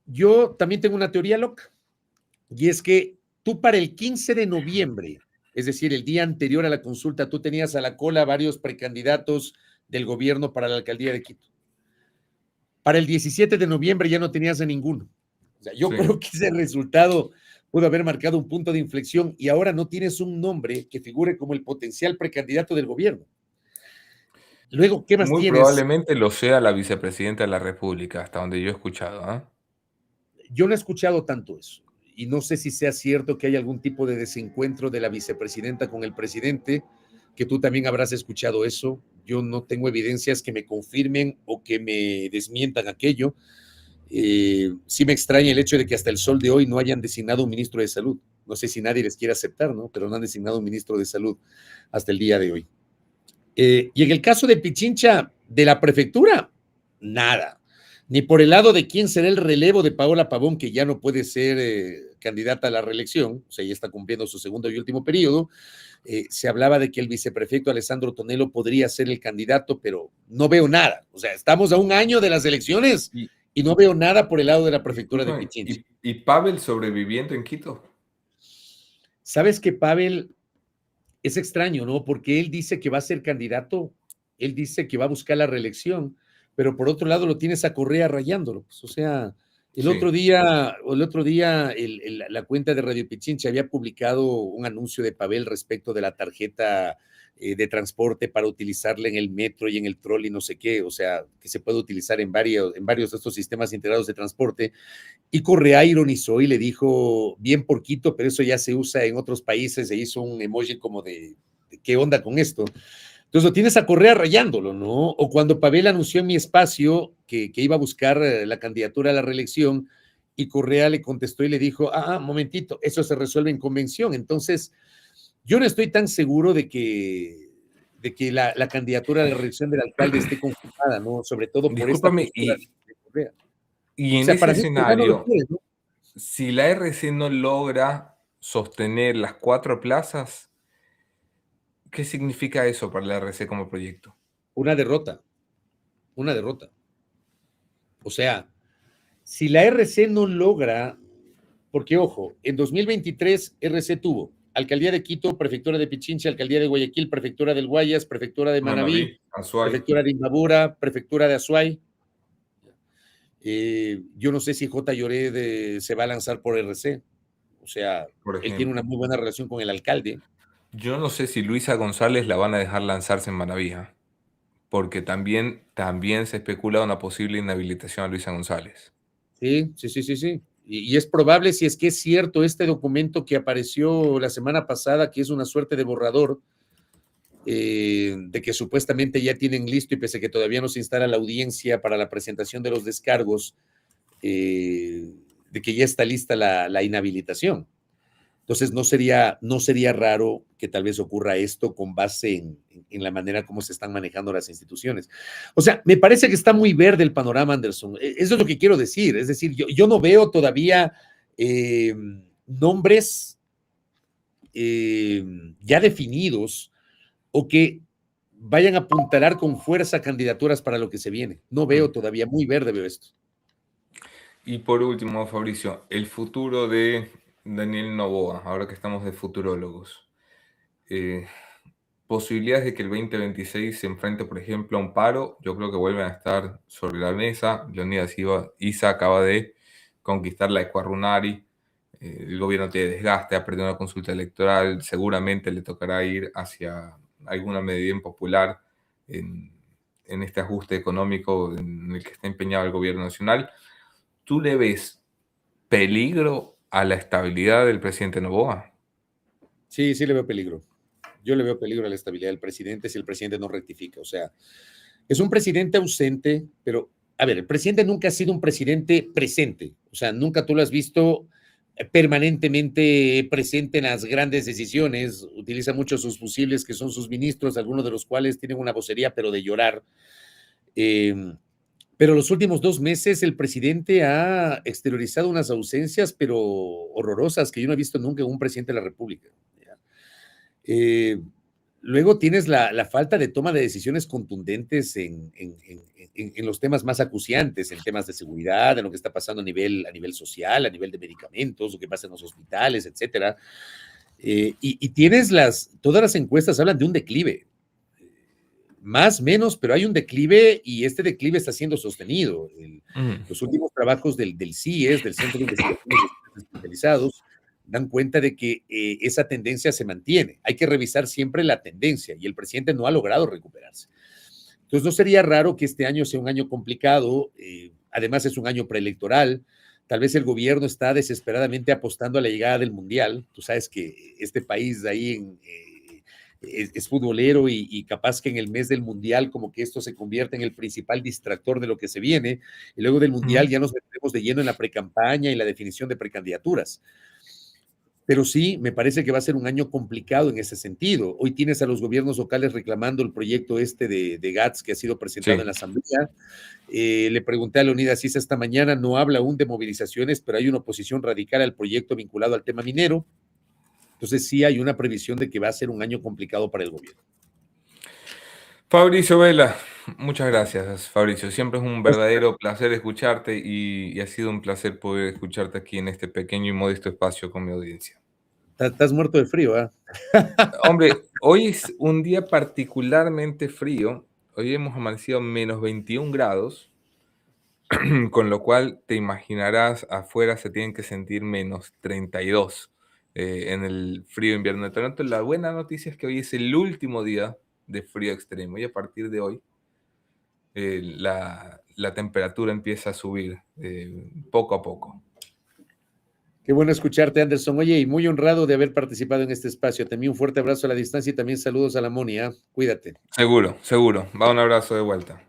B: yo también tengo una teoría loca, y es que tú para el 15 de noviembre, es decir, el día anterior a la consulta, tú tenías a la cola varios precandidatos del gobierno para la alcaldía de Quito. Para el 17 de noviembre ya no tenías a ninguno. O sea, yo
A: Sí.
B: creo que ese resultado pudo haber marcado un punto de inflexión y ahora no tienes un nombre que figure como el potencial precandidato del gobierno. Luego, ¿qué más
A: Muy
B: tienes?
A: probablemente lo sea la vicepresidenta de la República, hasta donde yo he escuchado. ¿Ah?
B: Yo no he escuchado tanto eso y no sé si sea cierto que hay algún tipo de desencuentro de la vicepresidenta con el presidente, que tú también habrás escuchado eso. Yo no tengo evidencias que me confirmen o que me desmientan aquello. Sí me extraña el hecho de que hasta el sol de hoy no hayan designado un ministro de salud. No sé si nadie les quiere aceptar, ¿no? Pero no han designado un ministro de salud hasta el día de hoy. Y en el caso de Pichincha, de la prefectura, nada. ni por el lado de quién será el relevo de Paola Pavón, que ya no puede ser candidata a la reelección, o sea, ya está cumpliendo su segundo y último periodo. Se hablaba de que el viceprefecto Alessandro Tonelo podría ser el candidato, pero no veo nada. O sea, estamos a un año de las elecciones
A: Y,
B: y no veo nada por el lado de la prefectura de
A: discúlpame,
B: Pichincha.
A: ¿y Pavel sobreviviendo en Quito?
B: ¿Sabes que Pavel es extraño, ¿no? Porque él dice que va a ser candidato, él dice que va a buscar la reelección, pero por otro lado lo tienes a Correa rayándolo. Pues, o sea,
A: Sí.
B: el otro día la cuenta de Radio Pichincha había publicado un anuncio de Pavel respecto de la tarjeta de transporte para utilizarla en el metro y en el trolley y no sé qué, o sea, que se puede utilizar en varios de estos sistemas integrados de transporte. Y Correa ironizó y le dijo, bien por Quito, pero eso ya se usa en otros países, se hizo un emoji como de ¿qué onda con esto? Entonces lo tienes a Correa rayándolo, ¿no? O cuando Pavel anunció en Mi Espacio que iba a buscar la candidatura a la reelección y Correa le contestó y le dijo, momentito, eso se resuelve en convención. Entonces, yo no estoy tan seguro de que la candidatura a la reelección del alcalde esté confirmada, ¿no? Sobre todo por esta
A: Discúlpame,
B: postura de Correa.
A: y
B: O
A: en
B: sea,
A: ese
B: para mí, Correa no lo
A: escenario,
B: quiere, ¿no?
A: si la RC no logra sostener las 4 plazas, ¿qué significa eso para la RC como proyecto?
B: Una derrota, una derrota. O sea, si la RC no logra, porque ojo, en 2023 RC tuvo Alcaldía de Quito, Prefectura de Pichincha, Alcaldía de Guayaquil, Prefectura del Guayas, Prefectura de Manabí,
A: Manaví, Azuay,
B: Prefectura de Imbabura, Prefectura de Azuay. Yo no sé si J. Llored se va a lanzar por RC. O sea,
A: por
B: él tiene una
A: ejemplo.
B: muy buena relación con el alcalde.
A: Yo no sé si Luisa González la van a dejar lanzarse en Manaví, ¿ah? Porque también se especula una posible inhabilitación a Luisa González.
B: Sí, sí, sí, sí, sí. Y es probable, si es que es cierto, este documento que apareció la semana pasada, que es una suerte de borrador, de que supuestamente ya tienen listo y pese a que todavía no se instala la audiencia para la presentación de los descargos, de que ya está lista la inhabilitación. Entonces no sería raro que tal vez ocurra esto con base en la manera como se están manejando las instituciones. O sea, me parece que está muy verde el panorama, Anderson. Eso es lo que quiero decir. Es decir, yo no veo todavía nombres ya definidos o que vayan a apuntalar con fuerza candidaturas para lo que se viene. No veo
A: Mm.
B: todavía, muy verde veo esto.
A: Y por último, Fabricio, el futuro de Daniel Noboa, ahora que estamos de futurólogos. Eh, Posibilidades de que el 2026 se enfrente, por ejemplo, a un paro, yo creo que vuelven a estar sobre la mesa. Leonidas Issa acaba de conquistar la Ecuarunari. El gobierno tiene desgaste, ha perdido una consulta electoral, seguramente le tocará ir hacia alguna medida impopular en, en este ajuste económico en el que está empeñado el gobierno nacional. ¿Tú le ves peligro a la estabilidad del presidente Noboa?
B: Sí, sí le veo peligro. Yo le veo peligro a la estabilidad del presidente si el presidente no rectifica. O sea, es un presidente ausente, pero, a ver, el presidente nunca ha sido un presidente presente. O sea, nunca tú lo has visto permanentemente presente en las grandes decisiones. Utiliza mucho sus fusibles, que son sus ministros, algunos de los cuales tienen una vocería, pero de llorar. Eh, pero los últimos 2 meses el presidente ha exteriorizado unas ausencias, pero horrorosas, que yo no he visto nunca en un presidente de la República. Eh, Luego tienes la falta de toma de decisiones contundentes en los temas más acuciantes, en temas de seguridad, en lo que está pasando a nivel social, a nivel de medicamentos, lo que pasa en los hospitales, etcétera. Y tienes todas las encuestas hablan de un declive, más, menos, pero hay un declive y este declive está siendo sostenido.
A: Mm.
B: Los últimos trabajos del CIES, del Centro de Investigaciones Especializados, dan cuenta de que esa tendencia se mantiene. Hay que revisar siempre la tendencia y el presidente no ha logrado recuperarse. Entonces, no sería raro que este año sea un año complicado. Además, es un año preelectoral. Tal vez el gobierno está desesperadamente apostando a la llegada del Mundial. Tú sabes que este país de ahí es futbolero y capaz que en el mes del Mundial como que esto se convierte en el principal distractor de lo que se viene y luego del Mundial
A: Mm.
B: ya nos metemos de lleno en la precampaña y la definición de precandidaturas. Pero sí, me parece que va a ser un año complicado en ese sentido. Hoy tienes a los gobiernos locales reclamando el proyecto este de GATS que ha sido presentado en
A: Sí.
B: la Asamblea. Le pregunté a Leonidas Issa esta mañana, no habla aún de movilizaciones, pero hay una oposición radical al proyecto vinculado al tema minero. Entonces sí hay una previsión de que va a ser un año complicado para el gobierno.
A: Fabricio Vela, muchas gracias, Fabricio. Siempre es un verdadero placer escucharte y ha sido un placer poder escucharte aquí en este pequeño y modesto espacio con mi audiencia.
B: Estás muerto de frío, ¿ah?
A: Hombre, hoy es un día particularmente frío. Hoy hemos amanecido a -21 grados, con lo cual te imaginarás, afuera se tienen que sentir -32 en el frío invierno de Toronto. La buena noticia es que hoy es el último día de frío extremo y a partir de hoy la temperatura empieza a subir poco a poco.
B: Qué bueno escucharte, Anderson. Oye, y muy honrado de haber participado en este espacio. También un fuerte abrazo a la distancia y también saludos a la Moni, ¿ah? Cuídate.
A: Seguro, seguro. Va un abrazo de vuelta.